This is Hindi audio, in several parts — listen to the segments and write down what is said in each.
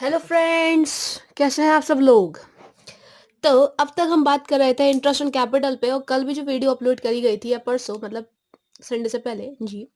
हेलो फ्रेंड्स, कैसे हैं आप सब लोग। तो अब तक हम बात कर रहे थे इंटरेस्ट ऑन कैपिटल पे, और कल भी जो वीडियो अपलोड करी गई थी या परसों, मतलब संडे से पहले जी,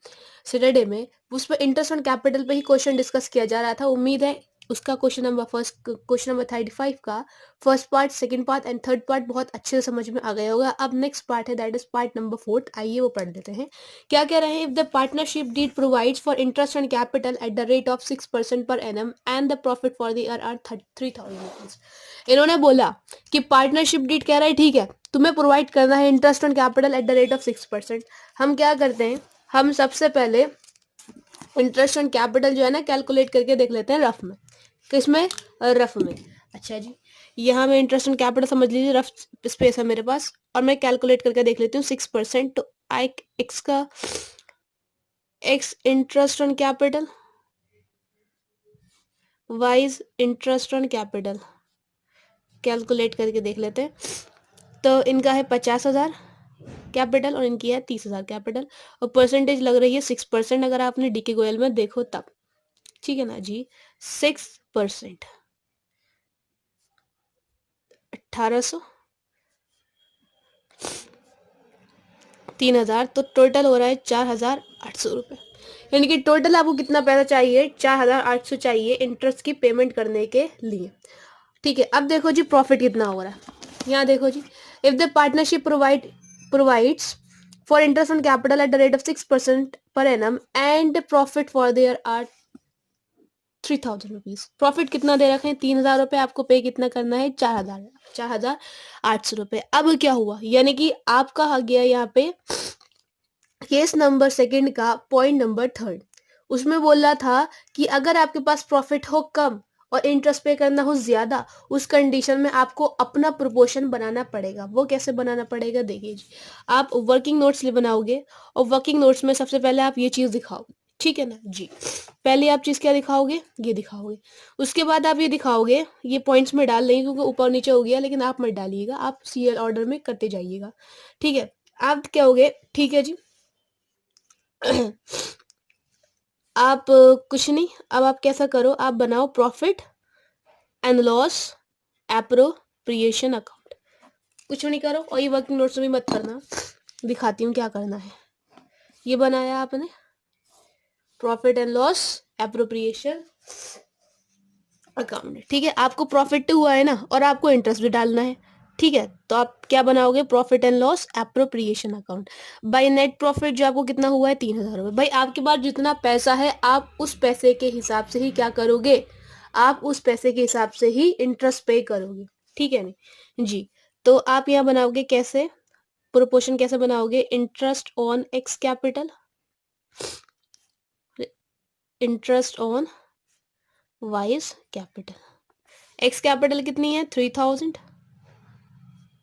सैटरडे में, उस पर इंटरेस्ट ऑन कैपिटल पे ही क्वेश्चन डिस्कस किया जा रहा था। उम्मीद है उसका क्वेश्चन नंबर 35 का first part, second part and third part बहुत अच्छे से समझ में आ गया होगा। अब नेक्स्ट पार्ट है, दैट इज पार्ट नंबर 4। आइए वो पढ़ लेते हैं। क्या कह रहे हैं? If the partnership deed provides for interest on capital at the rate of 6% per annum and the profit for the year are 3,000 rupees. इन्होंने बोला कि पार्टनरशिप डीड कह रहा है ठीक है, तुम्हें प्रोवाइड करना है interest on capital at the rate of 6%। हम क्या करते हैं, हम सबसे पहले इंटरेस्ट ऑन कैपिटल जो है ना कैलकुलेट करके देख लेते हैं रफ में। किसमें? रफ में। अच्छा जी, यहाँ में इंटरेस्ट ऑन कैपिटल समझ लीजिए, रफ स्पेस है मेरे पास, और मैं कैलकुलेट करके देख लेती हूँ 6%। तो आई एक्स का x interest on capital, wise interest on capital calculate करके देख लेते हैं। तो इनका है 50,000 कैपिटल और इनकी है 30,000 कैपिटल, और परसेंटेज लग रही है 6%। अगर आपने डीके गोयल में देखो तब, ठीक है ना जी। 6%, 1,800, 3,000, तो टोटल हो रहा है 4,800 रुपये। यानी कि टोटल आपको कितना पैसा चाहिए? 4,800 चाहिए इंटरेस्ट की पेमेंट करने के लिए। ठीक है, अब देखो जी प्रॉफिट कितना हो रहा है। यहाँ देखो जी, if the partnership provides for interest on capital at the rate of 6% per annum and profit for there are 3,000 rupees. Profit कितना दे रखे हैं? 3,000 रुपये। आपको पे कितना करना है? 4,800 रुपये। अब क्या हुआ, यानी कि आपका आ गया यहाँ पे केस नंबर सेकंड का पॉइंट नंबर थर्ड। उसमें बोल रहा था कि अगर आपके पास प्रॉफिट हो कम और इंटरेस्ट पे करना हो ज्यादा, उस कंडीशन में आपको अपना प्रोपोर्शन बनाना पड़ेगा। वो कैसे बनाना पड़ेगा? देखिए जी, आप वर्किंग नोट्स बनाओगे, और वर्किंग नोट्स में सबसे पहले आप ये चीज दिखाओगे, ठीक है ना जी। पहले आप चीज क्या दिखाओगे? ये दिखाओगे। उसके बाद आप ये दिखाओगे, ये पॉइंट्स में डाल लेंगे क्योंकि ऊपर नीचे हो गया, लेकिन आप मत डालिएगा, आप सीरियल ऑर्डर में करते जाइएगा, ठीक है। आप क्या होगे, ठीक है जी। आप कुछ नहीं, अब आप कैसा करो, आप बनाओ profit and loss appropriation account. कुछ नहीं करो, और ये वर्किंग नोट्स में मत करना, दिखाती हूँ क्या करना है। ये बनाया आपने profit and loss appropriation account, ठीक है। आपको प्रॉफिट हुआ है ना, और आपको इंटरेस्ट भी डालना है, ठीक है। तो आप क्या बनाओगे? Profit and loss appropriation account by net profit, जो आपको कितना हुआ है? 3,000 रुपये। भाई आपके पास जितना पैसा है, आप उस पैसे के हिसाब से ही क्या करोगे? आप उस पैसे के हिसाब से ही इंटरेस्ट पे करोगे, ठीक है नहीं जी। तो आप यहाँ बनाओगे कैसे? प्रोपोर्शन कैसे बनाओगे? Interest on x capital, interest on wise capital. X capital कितनी है? 3,000,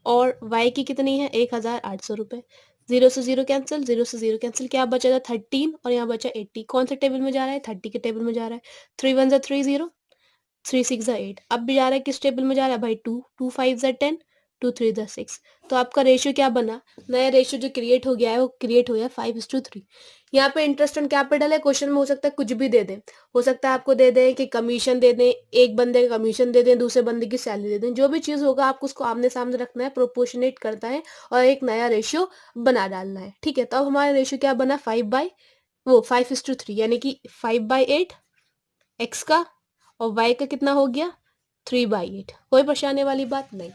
और वाई की कितनी है? 1,800 रुपये। जीरो से जीरो कैंसिल, जीरो से जीरो कैंसिल, क्या बचा था? 13, और यहाँ बचा 80। कौन से टेबल में जा रहा है? 30 के टेबल में जा रहा है। 3 1 जा 3 0, 3 6 जा 8। अब भी जा रहा है किस टेबल में जा रहा है भाई? 2 2 5 जा 10, 2 3 जा 6। तो आपका रेशियो क्या बना? नया रेशियो जो क्रिएट हो गया है, वो क्रिएट हो गया 5:3। यहाँ पे इंटरेस्ट ऑन कैपिटल है, क्वेश्चन में हो सकता है कुछ भी दे दें। हो सकता है आपको दे दें कि कमीशन दे दें, एक बंदे का कमीशन दे दें, दूसरे बंदे की सैलरी दे दें। जो भी चीज होगा आपको उसको आमने सामने रखना है, प्रोपोर्शनेट करता है, और एक नया रेशियो बना डालना है, ठीक है। तो अब हमारा रेशियो क्या बना? 5:3, यानी कि 5/8 एक्स का, और वाई का कितना हो गया? 3/8। कोई परेशानी वाली बात नहीं।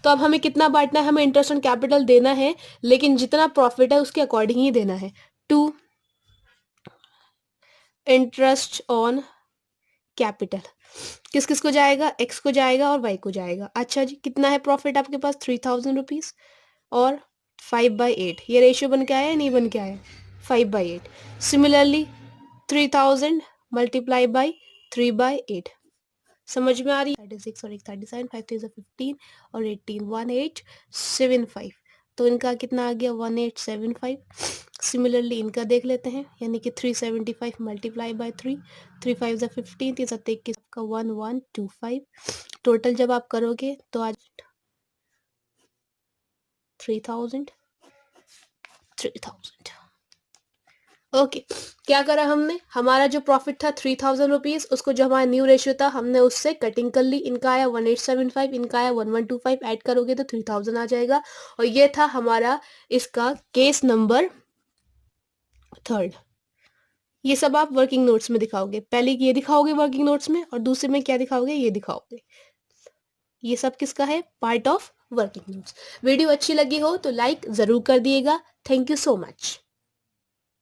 तो अब हमें कितना बांटना है? हमें इंटरेस्ट ऑन कैपिटल देना है, लेकिन जितना प्रॉफिट है उसके अकॉर्डिंग ही देना है। टू इंटरेस्ट ऑन कैपिटल किस किस को जाएगा? एक्स को जाएगा और वाई को जाएगा। अच्छा जी, कितना है प्रॉफिट आपके पास? 3,000 रुपीज, और 5/8। ये रेशियो बन के आया या नहीं बन के आया? 5/8। Similarly 3,000 multiply by 3/8। समझ में आ रही है? 36 और 37, 5 3 15 और 18, 1875। तो इनका कितना आ गया? 1875। सिमिलरली इनका देख लेते हैं, यानी कि 375 मल्टीप्लाई बाय 3, 3 5 15, 3 7 21 का 1125। टोटल जब आप करोगे तो आज 3,000, 3,000। ओके, क्या करा हमने, हमारा जो प्रॉफिट था 3000 रुपीज, उसको जो हमारा न्यू रेशियो था हमने उससे कटिंग कर ली। इनका आया 1875, इनका आया 1125, ऐड करोगे तो 3000 आ जाएगा। और ये था हमारा इसका केस नंबर 3। ये सब आप वर्किंग नोट्स में दिखाओगे, पहले ये दिखाओगे वर्किंग नोट्स में, और दूसरे में क्या दिखाओगे, ये दिखाओगे। ये सब किसका है, part of working notes. Video अच्छी लगी हो तो लाइक जरूर कर दिएगा। Thank you so much.